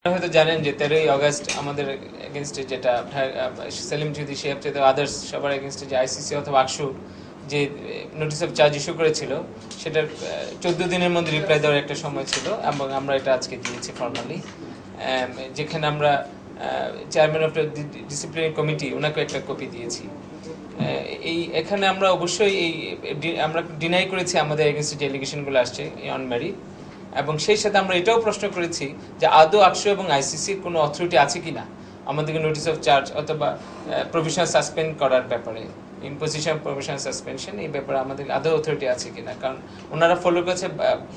হয়তো জানেন যে 13ই আগস্ট আমাদের এগেনস্টে যেটা সেলিম চৌধুরী শেখ আদার্স সবার এগেনস্টে যে আইসিসি অথবা আকসু যে নোটিস অফ চার্জ ইস্যু করেছিল সেটার 14 দিনের মধ্যে রিপ্লাই দেওয়ার একটা সময় ছিল এবং আমরা এটা আজকে দিয়েছি ফর্মালি, যেখানে আমরা চেয়ারম্যান অফ ডিসিপ্লিনারি কমিটি ওনাকে একটা কপি দিয়েছি। এখানে আমরা অবশ্যই আমরা ডিনাই করেছি আমাদের এগেনস্টে যে এলিগেশনগুলো আসছে অন মেরিট, এবং সেই সাথে আমরা এটাও প্রশ্ন করেছি যে আদৌ আকসু এবং আইসিসির কোনো অথরিটি আছে কিনা আমাদেরকে নোটিস অফ চার্জ অথবা প্রভিশনাল সাসপেন্ড করার ব্যাপারে, ইম্পোজিশন প্রভিশনাল সাসপেনশন, এই ব্যাপারে আমাদের আদৌ অথরিটি আছে কিনা। কারণ ওনারা ফলো করেছে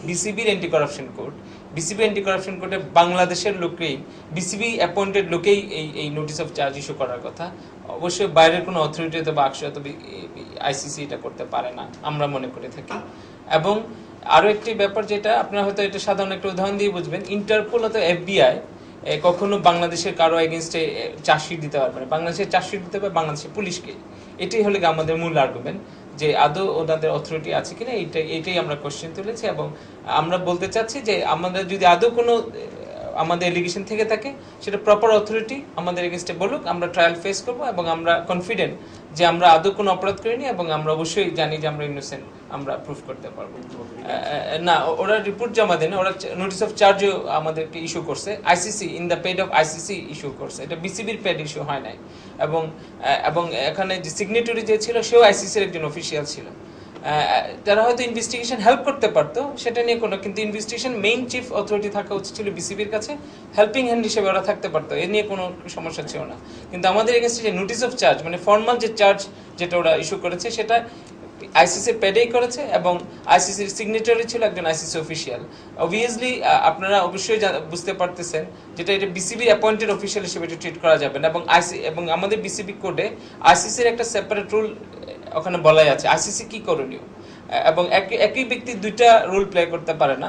বিসিবির anti corruption code. BCB anti corruption কোডে বাংলাদেশের লোকেই, বিসিবি অ্যাপয়েন্টেড লোকেই এই নোটিস অফ চার্জ ইস্যু করার কথা। অবশ্যই বাইরের কোনো অথরিটি অথবা আকসু অথবা আইসিসি এটা করতে পারে না আমরা মনে করে থাকি। এবং আরও একটি ব্যাপার যেটা আপনারা হয়তো এটা সাধারণ একটা উদাহরণ দিয়ে বুঝবেন, ইন্টারপোল অথবা এফবিআই কখনো বাংলাদেশের কারো এগেনস্টে চার্জশিট দিতে পারবে না, বাংলাদেশের চার্জশিট দিতে পারবে বাংলাদেশের পুলিশকে। এটাই হলে আমাদের মূল আর্গুমেন্ট যে আদৌ ওনাদের অথরিটি আছে কিনা, এইটাই আমরা কোশ্চেন তুলেছি। এবং আমরা বলতে চাচ্ছি যে আমাদের যদি আদৌ কোনো আমাদের এলিগেশন থেকে থাকে সেটা প্রপার অথরিটি আমাদের এগেনস্টে বলুক, আমরা ট্রায়াল ফেস করব এবং আমরা কনফিডেন্ট যে আমরা আদৌ কোনো অপরাধ করিনি এবং আমরা অবশ্যই জানি যে আমরা ইনোসেন্ট, আমরা প্রুফ করতে পারবো। না, ওরা রিপোর্ট জমা দেন, ওরা নোটিস অফ চার্জও আমাদেরকে ইস্যু করছে, ICC in the paid of ICC issue করছে, এটা বিসিবির পেড ইস্যু হয় নাই। এবং এখানে যে সিগনেটরি যে ছিল সেও আইসিসির একজন অফিসিয়াল ছিল। তারা হয়তো ইনভেস্টিগেশন হেল্প করতে পারতো, সেটা নিয়ে কোনো, কিন্তু ইনভেস্টিগেশন মেইন চিফ অথরিটি থাকা উচিত ছিল বিসিবির কাছে, হেল্পিং হ্যান্ড হিসেবে ওরা থাকতে পারতো, এ নিয়ে কোনো সমস্যা ছিল না। কিন্তু আমাদের এগেনস্টে যে নোটিস অফ চার্জ মানে ফর্মাল যে চার্জ যেটা ওরা ইস্যু করেছে সেটা আইসিসির পেডেই করেছে এবং আইসিসির সিগনেচারি ছিল একজন আইসিসি অফিসিয়াল। অবভিয়াসলি আপনারা অবশ্যই বুঝতে পারতেছেন যেটা এটা বিসিবি অ্যাপয়েন্টেড অফিসিয়াল হিসেবে এটা ট্রিট করা যাবে না। এবং আমাদের বিসিবি কোডে আইসিসির একটা সেপারেট রুল ওখানে বলাই আছে আইসিসি কি করণীয়, এবং একই ব্যক্তি দুইটা রোল প্লে করতে পারে না,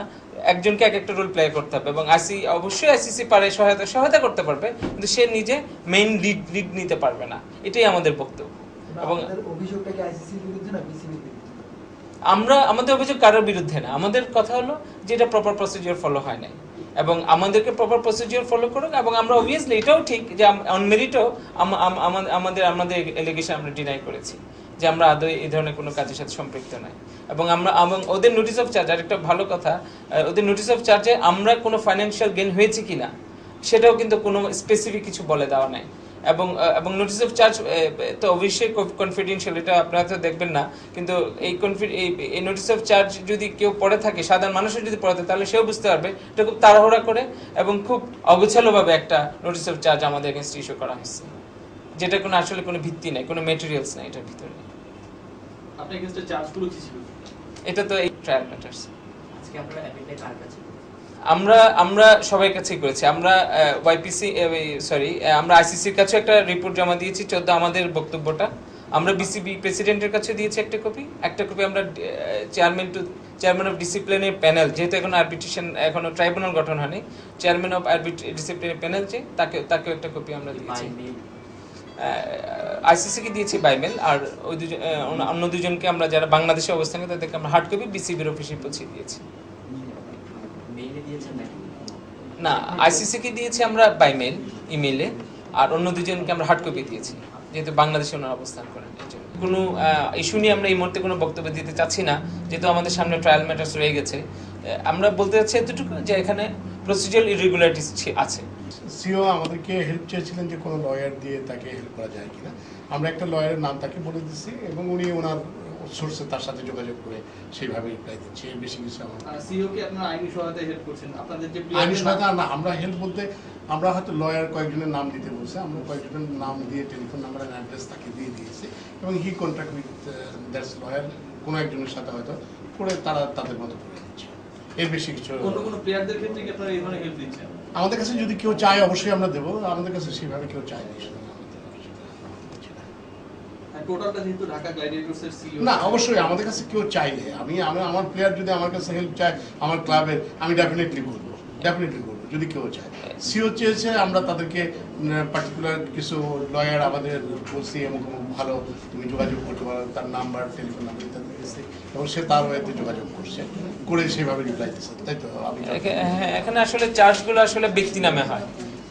একজনকে এক একটা রোল প্লে করতে হবে। এবং অবশ্যই আইসিসি পারে সহায়তা করতে পারবে, কিন্তু সে নিজে মেইন লিড নিতে পারবে না, এটাই আমাদের বক্তব্য। এবং আমাদের অভিযোগ কারোর বিরুদ্ধে না, আমাদের কথা হলো যে এটা প্রপার প্রসিডিওর ফলো হয় নাই এবং আমাদেরকে প্রপার প্রসিডিওর ফলো করুক। এবং আমরা অবভিয়াসলি এটাও ঠিক যে অন মেরিটও আমাদের এলিগেশন আমরা ডিনাই করেছি যে আমরা আদৌ এই ধরনের কোনো কাজের সাথে সম্পৃক্ত নাই। এবং ওদের নোটিস অফ চার্জ, আরেকটা ভালো কথা, ওদের নোটিস অফ চার্জে আমরা কোনো ফাইন্যান্সিয়াল গেইন হয়েছে কিনা সেটাও কিন্তু কোনো স্পেসিফিক কিছু বলে দেওয়া নাই। এবং নোটিস অফ চার্জ তো অবশ্যই কনফিডেন্সিয়াল, এটা আপনারা তো দেখবেন না, কিন্তু এই নোটিস অফ চার্জ যদি কেউ পড়ে থাকে, সাধারণ মানুষের যদি পড়ে থাকে, তাহলে সেও বুঝতে পারবে এটা খুব তাড়াহুড়া করে এবং খুব অগোছালোভাবে একটা নোটিস অফ চার্জ আমাদের এগেনস্ট ইস্যু করা হয়েছে, যেটা কোনো আসলে কোনো ভিত্তি নাই, কোনো মেটেরিয়ালস নাই এটার ভিতরে। আপনার এগেইনস্টে চার্জগুলো কি ছিল? এটা তো এই ট্রায়াল ম্যাটারস। আজকে আপনারা অ্যাপিলটা কার কাছে? আমরা সবাই কাছেই করেছি। আমরা আমরা আইসিসির কাছে একটা রিপোর্ট জমা দিয়েছি 14 আমাদের বক্তব্যটা। আমরা বিসিবি প্রেসিডেন্টের কাছে দিয়েছি একটা কপি আমরা চেয়ারম্যান অফ ডিসিপ্লিনারি প্যানেল, যেহেতু এখন আরবিট্রেশন এখনো ট্রাইব্যুনাল গঠন হয়নি, চেয়ারম্যান অফ ডিসিপ্লিনারি প্যানেল যে তাকেও একটা কপি আমরা দিয়েছি। আইসিসিকে দিয়েছি বাই মেল, আর ওই অন্য দুজনকে আমরা যারা বাংলাদেশে অবস্থান করে তাদেরকে আমরা হার্ড কপি বিসিবির অফিসে পৌঁছে দিয়েছি। না, আইসিসিকে দিয়েছি আমরা বাই মেল, ইমেইলে, আর অন্য দুজনকে আমরা হার্ড কপি দিয়েছি, যেহেতু বাংলাদেশে ওনারা অবস্থান করেন। কোনো ইস্যু নিয়ে আমরা এই মুহূর্তে কোনো বক্তব্য দিতে চাচ্ছি না, যেহেতু আমাদের সামনে ট্রায়াল ম্যাটার্স রয়ে গেছে। আমরা বলতে চাচ্ছি এতটুকু যে এখানে প্রসিডিউরাল ইরেগুলারিটিস আছে। সিও আমাদেরকে হেল্প চেয়েছিলেন যে কোনো লয়ার দিয়ে তাকে হেল্প করা যায় কিনা। আমরা একটা লয়ারের নাম তাকে বলে দিচ্ছি এবং উনি ওনার সোর্সে তার সাথে যোগাযোগ করে সেইভাবে রিপ্লাই দিচ্ছে। এর বেশি কিছু সিও কি আপনারা আইনি সহায়তায় হেল্প করছেন? আপনাদের যে আইনি সহায়তা না, আমরা হেল্প বলতে আমরা হয়তো লয়ার কয়েকজনের নাম দিতে বলছে, আমরা কয়েকজনের নাম দিয়ে টেলিফোন নাম্বার আর অ্যাড্রেস তাকে দিয়ে দিয়েছি এবং হি কন্ট্যাক্ট উইথ দ্যাটস লয়ার, কোনো একজনের সাথে হয়তো করে তারা তাদের মতো করে দিচ্ছে। এর বেশি কিছু। অন্য কোনো প্লেয়ারদের ক্ষেত্রে কি আপনারা এই ধরনের হেল্প দিচ্ছেন? আমাদের কাছে যদি কেউ চায় অবশ্যই আমরা দেবো, আমাদের কাছে সেভাবে কেউ চায়নি। টোটালটা যেহেতু ঢাকা গ্ল্যাডিয়েটরসের সিইও না, অবশ্যই আমাদের কাছে কেউ চাইলে আমার প্লেয়ার যদি আমার কাছে হেল্প চায় আমার ক্লাবের, আমি ডেফিনেটলি করবো। যদি কেউ চায়। সিও চেয়েছে আমরা তাদেরকে পার্টিকুলার কিছু লয়ার আমাদের বলছি এবং ভালো তুমি যোগাযোগ করতে পারো, তার নাম্বার টেলিফোন নাম্বার ইত্যাদি দিয়েছে এবং সে তার ওয়েতে যোগাযোগ করছে, করে সেভাবে রিপ্লাই দিচ্ছে, তাই তো? আমি হ্যাঁ, এখানে আসলে চার্জগুলো আসলে ব্যক্তি নামে হয়,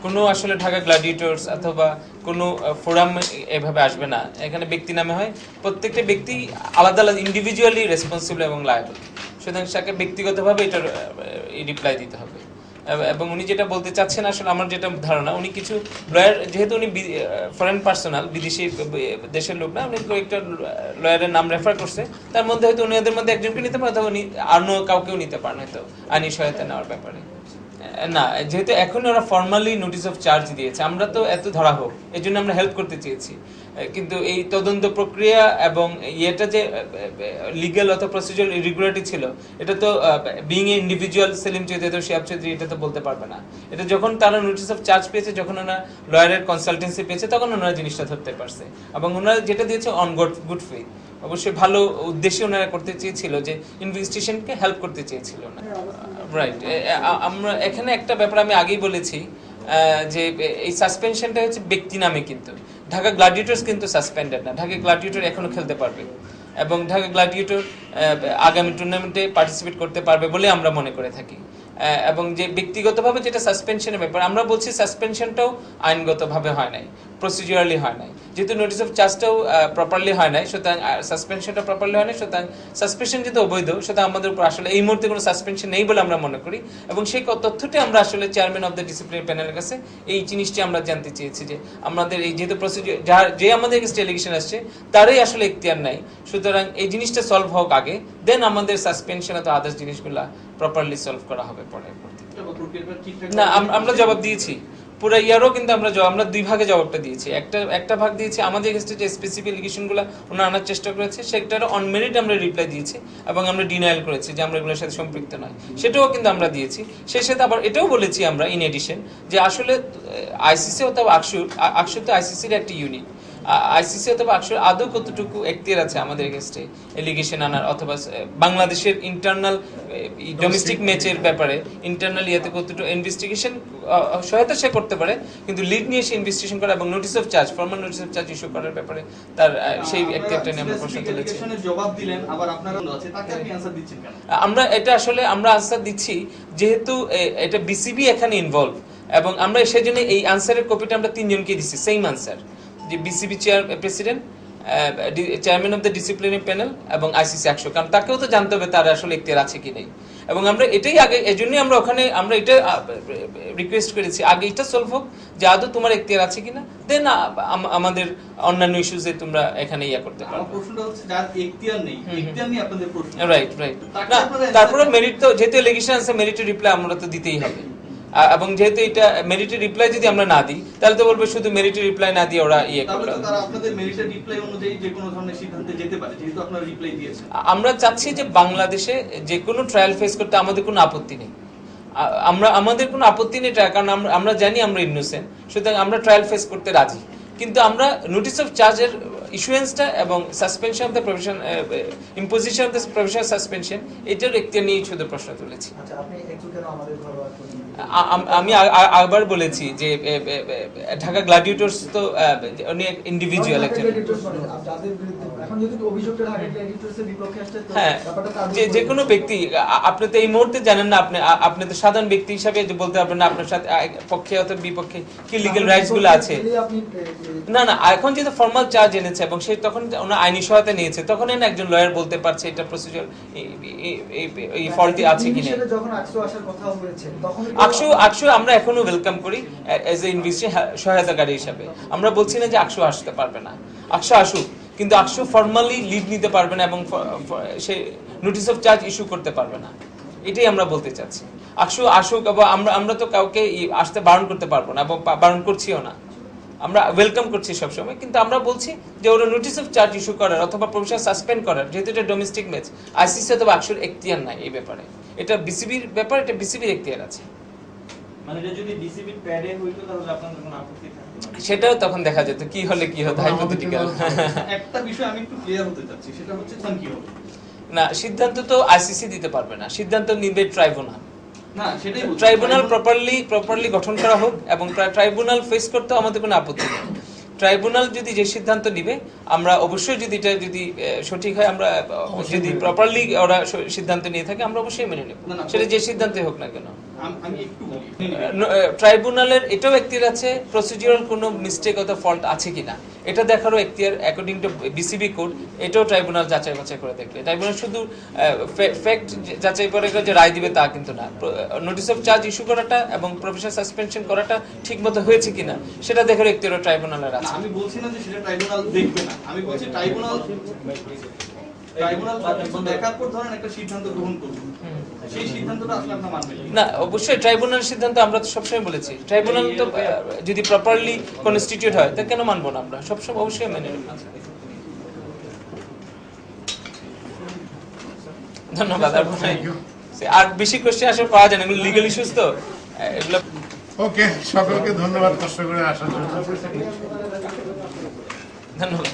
কোনো আসলে ঢাকা গ্ল্যাডিয়েটর্স অথবা কোনো ফোরাম এভাবে আসবে না, এখানে ব্যক্তি নামে হয়। প্রত্যেকটা ব্যক্তি আলাদা আলাদা ইন্ডিভিজুয়ালি রেসপন্সিবল এবং লায়াবল, সুতরাং তাকে ব্যক্তিগতভাবে এটার রিপ্লাই দিতে হবে। এবং উনি যেটা বলতে চাচ্ছেন, আসলে আমার যেটা ধারণা, উনি কিছু লয়ার, যেহেতু উনি ফরেন পার্সোনাল, বিদেশি দেশের লোক না, উনি কয়েকটা লয়ারের নাম রেফার করছে, তার মধ্যে হয়তো উনি ওদের মধ্যে একজনকে নিতে পারেন, অথবা উনি অন্য কাউকেও নিতে পারেন হয়তো আইনি সহায়তা নেওয়ার ব্যাপারে। না, যেহেতু এখন ওরা ফর্মালি নোটিস অফ চার্জ দিয়েছে, আমরা তো এত ধরা হোক এই জন্য আমরা হেল্প করতে চেয়েছি, কিন্তু এই তদন্ত প্রক্রিয়া এবং এটা যে লিগ্যাল অথবা প্রসিডিউরাল ইরেগুলারিটি ছিল, এটা তো being a individual Selim Chowdhury তো শিহাব চৌধুরী এটা তো বলতে পারবে না। এটা যখন তারা নোটিস অফ চার্জ পেয়েছে, যখন ওনারা লয়ারের কনসালটেন্সি পেয়েছে, তখন ওনারা জিনিসটা ধরতে পারছে এবং ওনারা যেটা দিয়েছে অন গুড ফেইথ, অবশ্যই ভালো উদ্দেশ্যে ওনারা করতে চেয়েছিল, যে ইনভেস্টিগেশনকে হেল্প করতে চেয়েছিল না। রাইট, আমরা এখানে একটা ব্যাপার আমি আগেই বলেছি, যে এই সাসপেনশনটা হচ্ছে ব্যক্তি নামে, কিন্তু ঢাকা গ্ল্যাডিয়েটর্স কিন্তু সাসপেন্ডেড না, ঢাকা গ্ল্যাডিয়েটর এখনো খেলতে পারবে এবং ঢাকা গ্ল্যাডিয়েটর আগামী টুর্নামেন্টে পার্টিসিপেট করতে পারবে বলে আমরা মনে করে থাকি। এবং যে ব্যক্তিগতভাবে যেটা সাসপেনশনের ব্যাপার, আমরা বলছি সাসপেনশনটাও আইনগতভাবে হয় নাই, প্রসিডিউরালি হয় নাই, যেহেতু নোটিস অফ চার্জটাও প্রপারলি হয় নাই, সুতরাং সাসপেনশনটা প্রপারলি হয় নাই, সুতরাং সাসপেনশন যেহেতু অবৈধ, সুতরাং আমাদের উপর আসলে এই মুহূর্তে কোনো সাসপেনশন নেই বলে আমরা মনে করি। এবং সেই তথ্যটি আমরা আসলে চেয়ারম্যান অফ দ্য ডিসিপ্লিনারি প্যানেলের কাছে এই জিনিসটি আমরা জানতে চেয়েছি, যে আমাদের এই যেহেতু প্রসিডিউর যে আমাদের কাছে এলিগেশন আসছে তারই আসলে এখতিয়ার নাই, সুতরাং এই জিনিসটা সলভ হোক আগে, দেন আমাদের সাসপেনশন অথবা আদার্স জিনিসগুলা প্রপারলি সলভ করা হবে পরে। না, আমরা জবাব দিয়েছি পুরো ইয়ারও, কিন্তু আমরা দুই ভাগে জবাবটা দিয়েছি। একটা ভাগ দিয়েছি আমাদের কাছে যে স্পেসিফিক এলিগেশনগুলো ওনারা আনার চেষ্টা করেছে, সেটার অন মেরিট আমরা রিপ্লাই দিয়েছি এবং আমরা ডিনায়াল করেছি যে আমরা এগুলোর সাথে সম্পৃক্ত নয়, সেটাও কিন্তু আমরা দিয়েছি। সেই সাথে আবার এটাও বলেছি আমরা ইন এডিশন, যে আসলে আইসিসি অথবা আকসু তো আইসিসির একটা ইউনিট, আইসিসি অথবা আকসুর আদৌ কতটুকু এখতিয়ার আছে আমাদের এগেইনস্টে এলিগেশন আনার, অথবা বাংলাদেশের ইন্টারনাল ডোমেস্টিক ম্যাচের ব্যাপারে ইন্টারনাল ইয়েতে কতটুকু ইনভেস্টিগেশন সহায়তা সে করতে পারে, কিন্তু লিড নিয়ে সে ইনভেস্টিগেশন করা এবং notice of charge, formal notice of charge issue করার ব্যাপারে তার সেই এখতিয়ারটা নিয়ে আমরা প্রশ্ন তুলেছি। জবাব দিলেন, আবার আপনারা আছে তাকে আপনি আনসার দিচ্ছেন কেন? আমরা এটা আসলে আমরা আনসার দিচ্ছি যেহেতু এটা বিসিবি এখানে ইনভলভ, এবং আমরা সেজন্য এই আনসারের কপিটা আমরা তিনজনকে দিচ্ছি, সেম আনসার, যে BCB president, chairman of the disciplinary panel এবং আইসিসি আকসু, কারণ তাকেও তো জানতে হবে তার আসলে এখতিয়ার আছে কি নেই। এবং আমরা এটাই আগে, এজন্যই আমরা ওখানে আমরা এটা রিকোয়েস্ট করেছি আগে এটা সলভ হোক, যে আদৌ তোমার এখতিয়ার আছে কিনা, দেন আমাদের অন্যান্য ইস্যুজে তোমরা এখানে ইয়া করতে পারো। প্রশ্নটা হচ্ছে যার এখতিয়ার নেই, এখতিয়ার নিয়ে আপনাদের প্রশ্ন। রাইট, না তারপরে মেরিট তো যেহেতু এলিগেশন আছে, মেরিটের রিপ্লাই আমরা তো দিতেই হবে, এবং যেহেতু এটা মেরিটের রিপ্লাই যদি আমরা না দিই, তাহলে তো বলবে শুধু মেরিটের রিপ্লাই না দিয়ে ওরা ইয়ে করলো। তারা আপনাদের মেরিটের রিপ্লাই অনুযায়ী যে কোনো ধরনের সিদ্ধান্তে যেতে পারে, যেহেতু আপনারা রিপ্লাই দিয়েছেন। আমরা চাচ্ছি যে বাংলাদেশে যে কোনো ট্রায়াল ফেস করতে আমাদের কোনো আপত্তি নেই, আমাদের কোনো আপত্তি নেই, কারণ আমরা জানি আমরা ইনোসেন্ট, সুতরাং আমরা ট্রায়াল ফেস করতে রাজি, কিন্তু আমরা নোটিস অফ চার্জের ইস্যুয়েন্সটা এবং suspension of the profession, imposition of the professional suspension, এটার এখতিয়ার নিয়ে শুধু প্রশ্ন তুলেছি। আচ্ছা, আপনি একটু কেন আমাদের ঘরোয়া আমি আবার বলেছি যে ঢাকা গ্ল্যাডিয়েটর্স তো অনেক ইন্ডিভিজুয়াল একজন, হ্যাঁ যে কোনো ব্যক্তি, আপনি তো এই মুহূর্তে জানেন না, আপনি তো সাধারণ ব্যক্তি হিসাবে বলতে পারবেন না আপনার সাথে পক্ষে অথবা বিপক্ষে কি লিগ্যাল রাইটস গুলো আছে। না, এখন যেহেতু ফর্মাল চার্জ এনেছে এবং সে তখন ওনার আইনি সহায়তা নিয়েছে, তখন একজন লয়ার বলতে পারছে এটা প্রসিডিউর এই ফল্টি আছে কিনা। আকসু আমরা এখনো ওয়েলকাম করি এজ এ ইনভেস্টিগেশন সহায়তাকারী হিসাবে, আমরা বলছি না যে আকসু আসতে পারবে না, আকসু আসুক, কিন্তু আকসু ফর্মালি লিড নিতে পারবে না এবং সে নোটিস অফ চার্জ ইস্যু করতে পারবে না, এটাই আমরা বলতে চাচ্ছি। আকসু আসুক, এবং আমরা তো কাউকে আসতে বারণ করতে পারবো না এবং বারণ করছিও না, আমরা ওয়েলকাম করছি সবসময়, কিন্তু আমরা বলছি যে ওরা নোটিস অফ চার্জ ইস্যু করার অথবা প্রফেশনাল সাসপেন্ড করার, যেহেতু এটা ডোমেস্টিক ম্যাচ, আইসিসি অথবা আকসুর এখতিয়ার নাই এই ব্যাপারে, এটা বিসিবির ব্যাপার, এটা বিসিবির এখতিয়ার আছে। মানে এটা যদি বিসিবি প্যাডে হইতো তাহলে আপনাদের কোনো আপত্তি থাকতো না, সেটাও তখন দেখা যেত কি হলে কি হতো, হাইপোথেটিক্যাল। একটা বিষয় আমি একটু ক্লিয়ার হতে চাচ্ছি, সেটা হচ্ছে কি হবে না, সিদ্ধান্ত তো আইসিসি দিতে পারবে না, সিদ্ধান্ত নিবে ট্রাইব্যুনাল, না সেটাই বলছি। ট্রাইব্যুনাল প্রপারলি গঠন করা হোক এবং ট্রাইব্যুনাল ফেস করতে আমাদের কোনো আপত্তি নেই। ট্রাইব্যুনাল যদি যে সিদ্ধান্ত নিবে আমরা অবশ্যই যদি এটা যদি সঠিক হয় আমরা যদি প্রপারলি ওরা সিদ্ধান্ত নিয়ে থাকে আমরা অবশ্যই মেনে নেব, না, না, সেটা যে সিদ্ধান্তে হোক না কেন। আমি একটু বলি ট্রাইব্যুনালের এটাও এখতিয়ার আছে প্রসিডিউরাল কোনো মিস্টেক অথবা ফল্ট আছে কিনা এটা দেখারও এখতিয়ার অ্যাকর্ডিং টু বিসিবি কোড, এটাও ট্রাইব্যুনাল যাচাই বাছাই করে দেখবে। ট্রাইব্যুনাল শুধু ফ্যাক্ট যাচাই করে যে রায় দিবে তা কিন্তু না, নোটিস অফ চার্জ ইস্যু করাটা এবং প্রফেশনাল সাসপেনশন করাটা ঠিকমতো হয়েছে কিনা সেটা দেখার এখতিয়ারও ট্রাইব্যুনালের না, আছে। আমি বলছি না যে সেটা ট্রাইব্যুনাল দেখবে না, আমি বলছি ট্রাইব্যুনাল দেখার পর ধরেন একটা সিদ্ধান্ত গ্রহণ করবে, সেই সিদ্ধান্তটা আসলে আপনার মানবেন না অবশ্যই ট্রাইব্যুনাল সিদ্ধান্ত আমরা তো সবসময় বলেছি ট্রাইব্যুনাল তো যদি প্রপারলি কনস্টিটিউট হয় তা কেন মানবো না, আমরা সবসময় অবশ্যই মেনে নেব। ধন্যবাদ। আর বেশি কোশ্চেন আসলে পাওয়া যায় না, এগুলো লিগাল ইস্যুস তো এগুলো। ওকে, সকলকে ধন্যবাদ কষ্ট করে আসার জন্য। ধন্যবাদ।